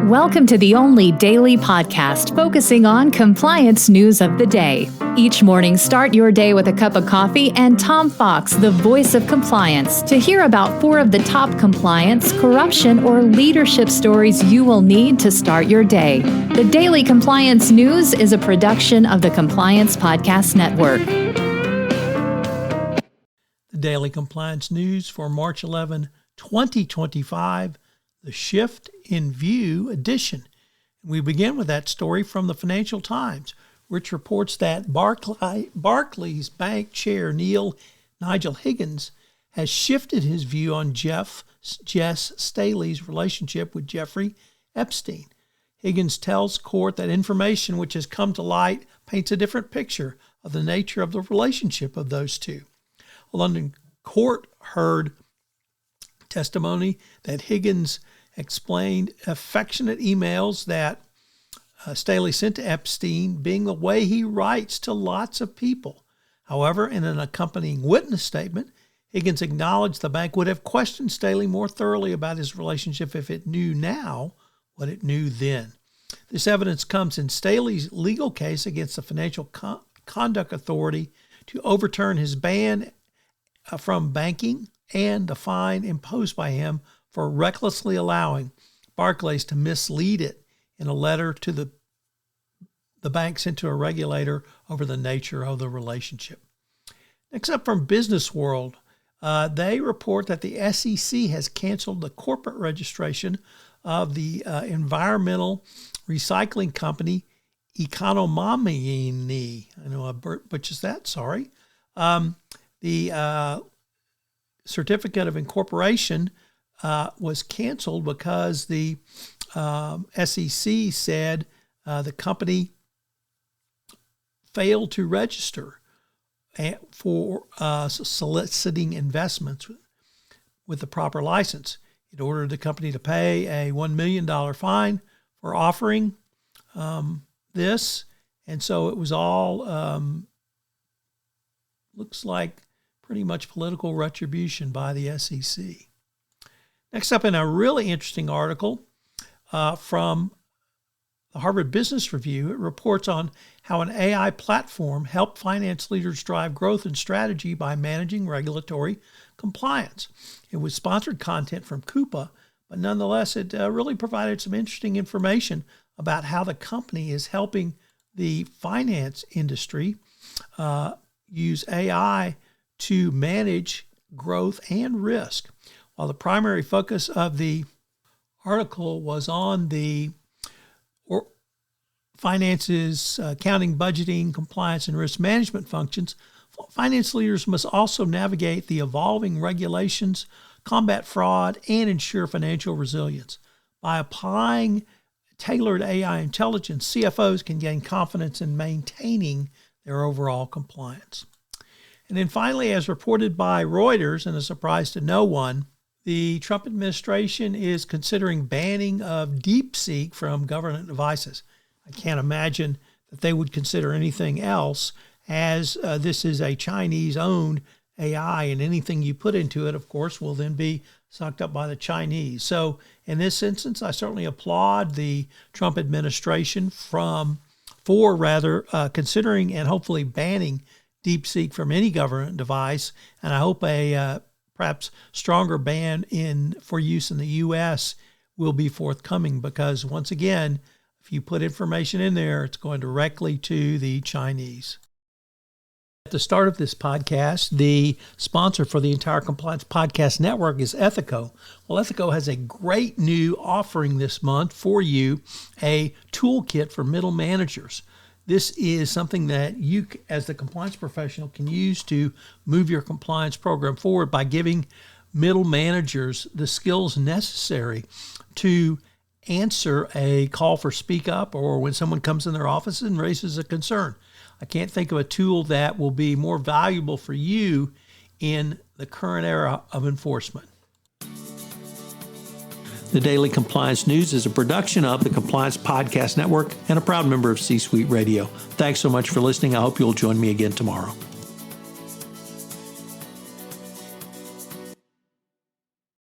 Welcome to the only daily podcast focusing on compliance news of the day. Each morning, start your day with a cup of coffee and Tom Fox, the voice of compliance, to hear about 4 of the top compliance, corruption, or leadership stories you will need to start your day. The Daily Compliance News is a production of the Compliance Podcast Network. The Daily Compliance News for March 11, 2025, the Shift in View edition. We begin with that story from the Financial Times, which reports that Barclay's bank chair Nigel Higgins has shifted his view on Jess Staley's relationship with Jeffrey Epstein. Higgins tells court that information which has come to light paints a different picture of the nature of the relationship of those two. A London court heard testimony that Higgins explained affectionate emails that Staley sent to Epstein being the way he writes to lots of people. However, in an accompanying witness statement, Higgins acknowledged the bank would have questioned Staley more thoroughly about his relationship if it knew now what it knew then. This evidence comes in Staley's legal case against the Financial Conduct Authority to overturn his ban from banking and the fine imposed by him for recklessly allowing Barclays to mislead it in a letter to the bank sent to a regulator over the nature of the relationship. Next up from Business World, they report that the SEC has canceled the corporate registration of the environmental recycling company Economini. I know I butchers that, sorry. The certificate of incorporation was canceled because the SEC said the company failed to register for soliciting investments with the proper license. It ordered the company to pay a $1 million fine for offering this, and so it was all looks like pretty much political retribution by the SEC. Next up, in a really interesting article from the Harvard Business Review, it reports on how an AI platform helped finance leaders drive growth and strategy by managing regulatory compliance. It was sponsored content from Coupa, but nonetheless, it really provided some interesting information about how the company is helping the finance industry use AI to manage growth and risk. While the primary focus of the article was on the finances, accounting, budgeting, compliance, and risk management functions, finance leaders must also navigate the evolving regulations, combat fraud, and ensure financial resilience. By applying tailored AI intelligence, CFOs can gain confidence in maintaining their overall compliance. And then finally, as reported by Reuters, and a surprise to no one, the Trump administration is considering banning of DeepSeek from government devices. I can't imagine that they would consider anything else, as this is a Chinese-owned AI, and anything you put into it, of course, will then be sucked up by the Chinese. So in this instance, I certainly applaud the Trump administration for considering and hopefully banning DeepSeek from any government device, and I hope a perhaps stronger ban for use in the U.S. will be forthcoming, because once again, if you put information in there, it's going directly to the Chinese. At the start of this podcast, the sponsor for the entire Compliance Podcast Network is Ethico. Well, Ethico has a great new offering this month for you, a toolkit for middle managers. This is something that you, as the compliance professional, can use to move your compliance program forward by giving middle managers the skills necessary to answer a call for speak up, or when someone comes in their office and raises a concern. I can't think of a tool that will be more valuable for you in the current era of enforcement. The Daily Compliance News is a production of the Compliance Podcast Network and a proud member of C-Suite Radio. Thanks so much for listening. I hope you'll join me again tomorrow.